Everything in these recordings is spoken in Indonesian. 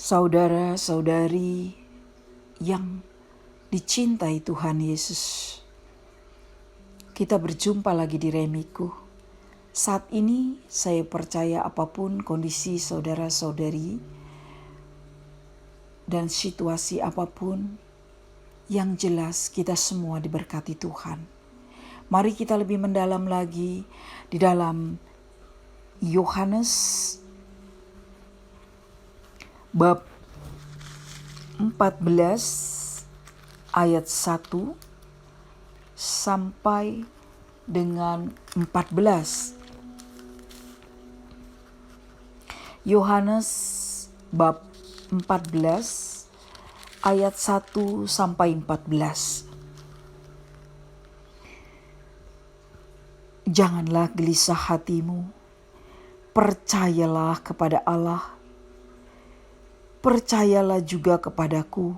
Saudara-saudari yang dicintai Tuhan Yesus, kita berjumpa lagi di Remiku. Saat ini saya percaya apapun kondisi saudara-saudari dan situasi apapun, yang jelas kita semua diberkati Tuhan. Mari kita lebih mendalam lagi di dalam Yohanes bab 14 ayat 1 sampai dengan 14. Yohanes bab 14 ayat 1 sampai 14. Janganlah gelisah hatimu, percayalah kepada Allah, percayalah juga kepadaku.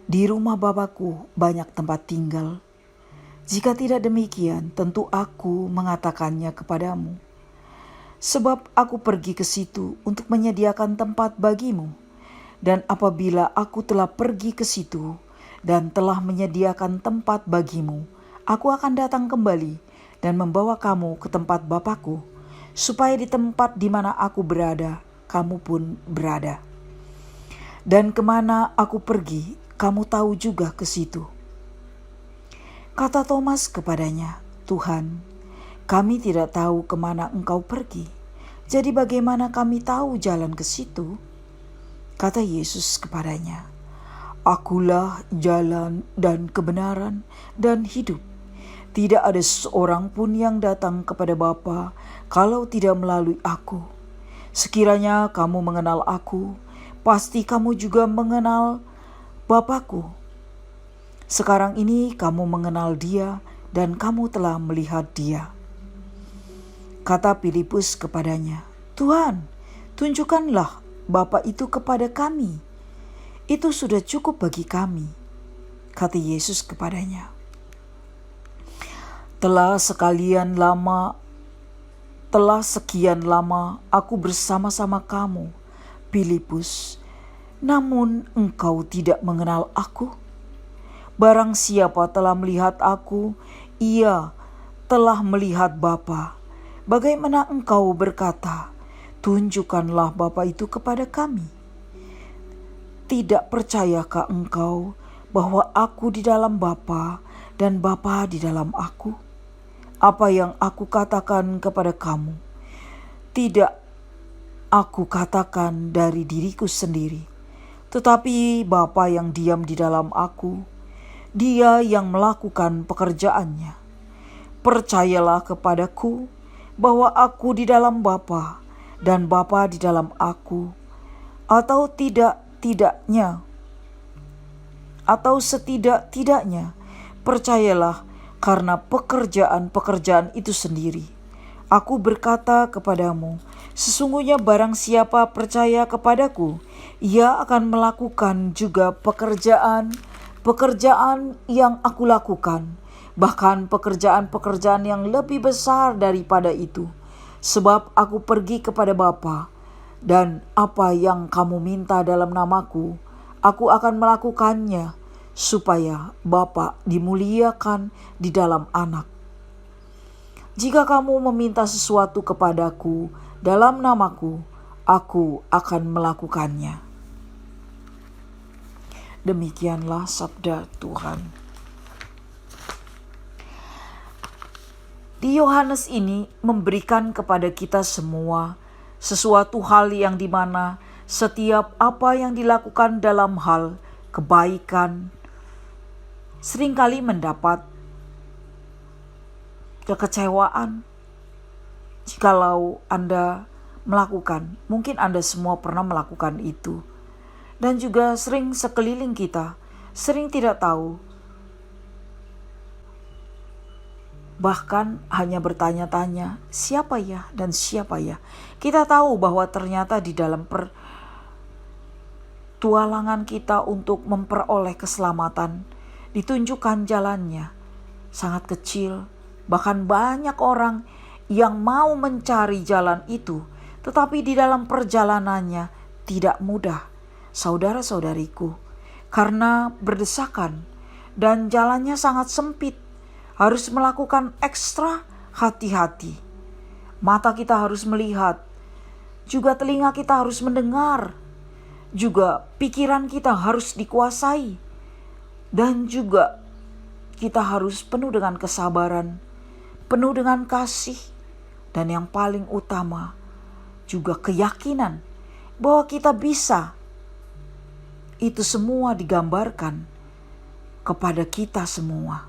Di rumah Bapakku banyak tempat tinggal. Jika tidak demikian, tentu aku mengatakannya kepadamu. Sebab aku pergi ke situ untuk menyediakan tempat bagimu. Dan apabila aku telah pergi ke situ dan telah menyediakan tempat bagimu, aku akan datang kembali dan membawa kamu ke tempat Bapakku, supaya di tempat di mana aku berada, kamu pun berada. Dan kemana aku pergi, kamu tahu juga ke situ. Kata Thomas kepadanya, Tuhan, kami tidak tahu kemana engkau pergi. Jadi bagaimana kami tahu jalan ke situ? Kata Yesus kepadanya, Akulah jalan dan kebenaran dan hidup. Tidak ada seorang pun yang datang kepada Bapa kalau tidak melalui aku. Sekiranya kamu mengenal aku, pasti kamu juga mengenal Bapakku. Sekarang ini kamu mengenal Dia dan kamu telah melihat Dia. Kata Filipus kepadanya, Tuhan, tunjukkanlah Bapa itu kepada kami. Itu sudah cukup bagi kami. Kata Yesus kepadanya, Telah sekian lama aku bersama-sama kamu, Filipus, namun engkau tidak mengenal aku. Barang siapa telah melihat aku, ia telah melihat Bapa. Bagaimana engkau berkata, tunjukkanlah Bapa itu kepada kami? Tidak percayakah engkau bahwa aku di dalam Bapa dan Bapa di dalam aku? Apa yang aku katakan kepada kamu, tidak aku katakan dari diriku sendiri, tetapi Bapa yang diam di dalam aku, Dia yang melakukan pekerjaannya. Percayalah kepadaku bahwa aku di dalam Bapa dan Bapa di dalam aku, atau setidak-tidaknya percayalah karena pekerjaan-pekerjaan itu sendiri. Aku berkata kepadamu, sesungguhnya barang siapa percaya kepadaku, ia akan melakukan juga pekerjaan yang aku lakukan, bahkan pekerjaan-pekerjaan yang lebih besar daripada itu. Sebab aku pergi kepada Bapa, dan apa yang kamu minta dalam namaku, aku akan melakukannya, supaya Bapa dimuliakan di dalam Anak. Jika kamu meminta sesuatu kepadaku dalam namaku, aku akan melakukannya. Demikianlah sabda Tuhan. Di Yohanes ini memberikan kepada kita semua sesuatu hal yang dimana setiap apa yang dilakukan dalam hal kebaikan seringkali mendapat kekecewaan. Jikalau Anda melakukan, mungkin Anda semua pernah melakukan itu. Dan juga sering sekeliling kita, sering tidak tahu. Bahkan hanya bertanya-tanya, siapa ya dan siapa ya. Kita tahu bahwa ternyata di dalam pertualangan kita untuk memperoleh keselamatan, ditunjukkan jalannya sangat kecil. Bahkan banyak orang yang mau mencari jalan itu, tetapi di dalam perjalanannya tidak mudah. saudara-saudariku, karena berdesakan dan jalannya sangat sempit, harus melakukan ekstra hati-hati. Mata kita harus melihat, juga telinga kita harus mendengar, juga pikiran kita harus dikuasai, dan juga kita harus penuh dengan kesabaran, penuh dengan kasih, dan yang paling utama juga keyakinan bahwa kita bisa. Itu semua digambarkan kepada kita semua.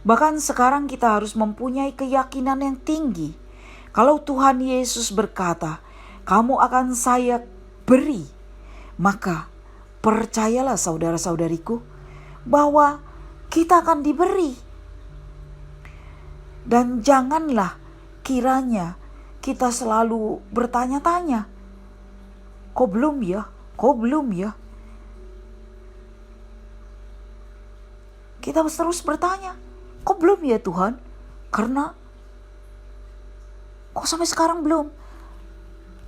Bahkan sekarang kita harus mempunyai keyakinan yang tinggi. Kalau Tuhan Yesus berkata, "Kamu akan saya beri," maka percayalah saudara-saudariku bahwa kita akan diberi. Dan janganlah kiranya kita selalu bertanya-tanya, "Kok belum ya? Kok belum ya?" Kita terus bertanya, "Kok belum ya Tuhan?" Karena kok sampai sekarang belum?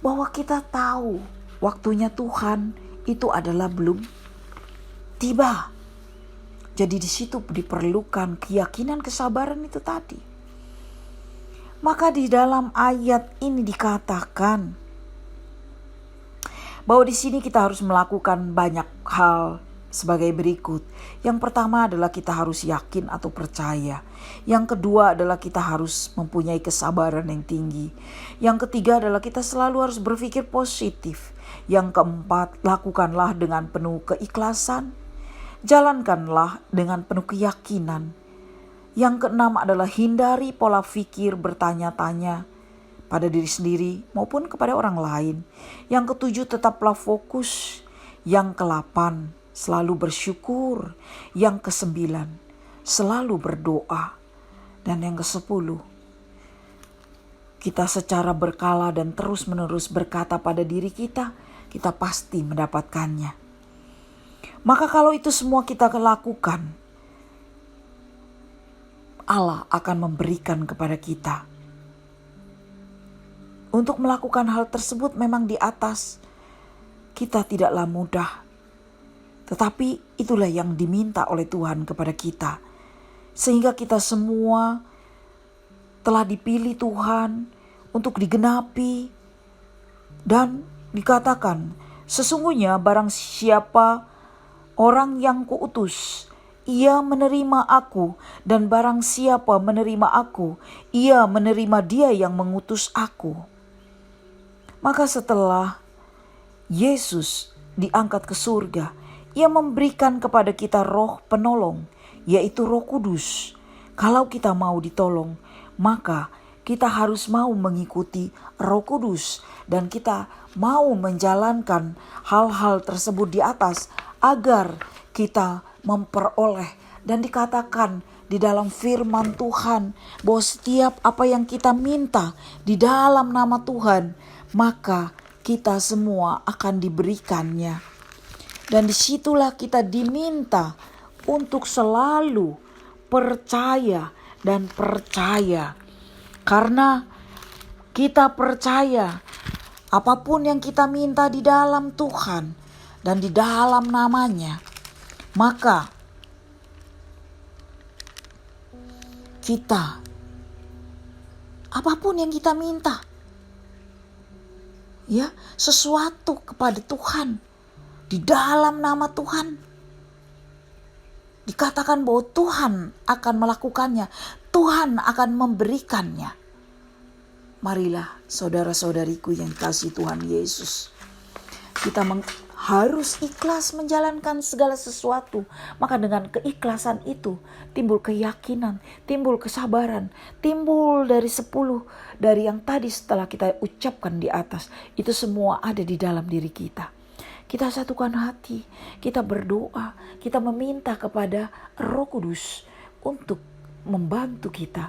Bahwa kita tahu waktunya Tuhan itu adalah belum tiba. Jadi di situ diperlukan keyakinan, kesabaran itu tadi. Maka di dalam ayat ini dikatakan bahwa di sini kita harus melakukan banyak hal sebagai berikut. Yang pertama adalah kita harus yakin atau percaya. Yang kedua adalah kita harus mempunyai kesabaran yang tinggi. Yang ketiga adalah kita selalu harus berpikir positif. Yang keempat, lakukanlah dengan penuh keikhlasan. Jalankanlah dengan penuh keyakinan. Yang keenam adalah hindari pola pikir bertanya-tanya pada diri sendiri maupun kepada orang lain. Yang ketujuh, tetaplah fokus. Yang ke-8, selalu bersyukur. Yang ke-9, selalu berdoa. Dan yang ke-10, kita secara berkala dan terus-menerus berkata pada diri kita pasti mendapatkannya. Maka kalau itu semua kita lakukan, Allah akan memberikan kepada kita. Untuk melakukan hal tersebut memang di atas kita tidaklah mudah. Tetapi itulah yang diminta oleh Tuhan kepada kita. Sehingga kita semua telah dipilih Tuhan untuk digenapi. Dan dikatakan, sesungguhnya barang siapa orang yang kuutus, ia menerima aku, dan barang siapa menerima aku, ia menerima dia yang mengutus aku. Maka setelah Yesus diangkat ke surga, ia memberikan kepada kita roh penolong, yaitu Roh Kudus. Kalau kita mau ditolong, maka kita harus mau mengikuti Roh Kudus. Dan kita mau menjalankan hal-hal tersebut di atas agar kita memperoleh. Dan dikatakan di dalam firman Tuhan bahwa setiap apa yang kita minta di dalam nama Tuhan, maka kita semua akan diberikannya. Dan disitulah kita diminta untuk selalu percaya dan percaya. Karena kita percaya apapun yang kita minta di dalam Tuhan dan di dalam namanya, maka kita apapun yang kita minta, ya, sesuatu kepada Tuhan di dalam nama Tuhan, dikatakan bahwa Tuhan akan melakukannya, Tuhan akan memberikannya. Marilah saudara-saudariku yang kasih Tuhan Yesus, kita harus ikhlas menjalankan segala sesuatu. Maka dengan keikhlasan itu timbul keyakinan, timbul kesabaran, timbul dari 10 dari yang tadi setelah kita ucapkan di atas. Itu semua ada di dalam diri kita. Kita satukan hati, kita berdoa, kita meminta kepada Roh Kudus untuk membantu kita,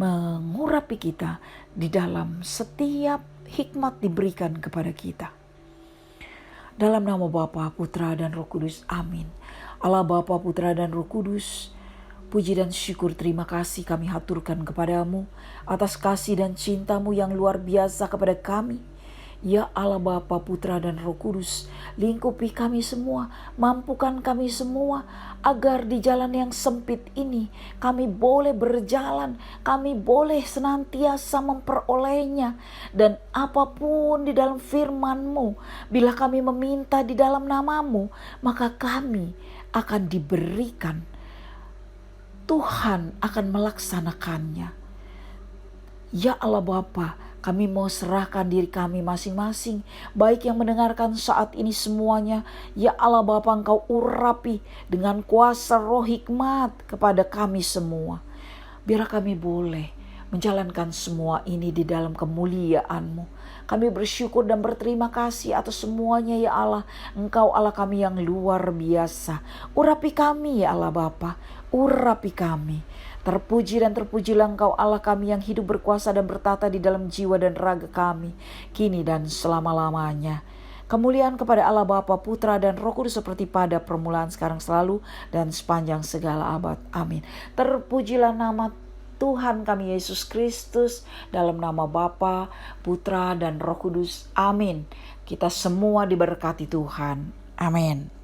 mengurapi kita di dalam setiap hikmat diberikan kepada kita. Dalam nama Bapa, Putra, dan Roh Kudus. Amin. Allah Bapa, Putra, dan Roh Kudus, puji dan syukur terima kasih kami haturkan kepadamu atas kasih dan cintamu yang luar biasa kepada kami, Ya Allah Bapa, Putra dan Roh Kudus, lingkupi kami semua, mampukan kami semua, agar di jalan yang sempit ini kami boleh berjalan, kami boleh senantiasa memperolehnya. Dan apapun di dalam firman-Mu, bila kami meminta di dalam nama-Mu, maka kami akan diberikan. Tuhan akan melaksanakannya. Ya Allah Bapa, kami mau serahkan diri kami masing-masing, baik yang mendengarkan saat ini semuanya. Ya Allah Bapa, Engkau urapi dengan kuasa roh hikmat kepada kami semua. Biar kami boleh menjalankan semua ini di dalam kemuliaan-Mu. Kami bersyukur dan berterima kasih atas semuanya ya Allah. Engkau Allah kami yang luar biasa. Urapi kami ya Allah Bapa, urapi kami. Terpuji dan terpujilah Engkau Allah kami yang hidup berkuasa dan bertata di dalam jiwa dan raga kami, kini dan selama-lamanya. Kemuliaan kepada Allah Bapa, Putra dan Roh Kudus seperti pada permulaan, sekarang, selalu, dan sepanjang segala abad. Amin. Terpujilah nama Tuhan kami Yesus Kristus, dalam nama Bapa, Putra dan Roh Kudus. Amin. Kita semua diberkati Tuhan. Amin.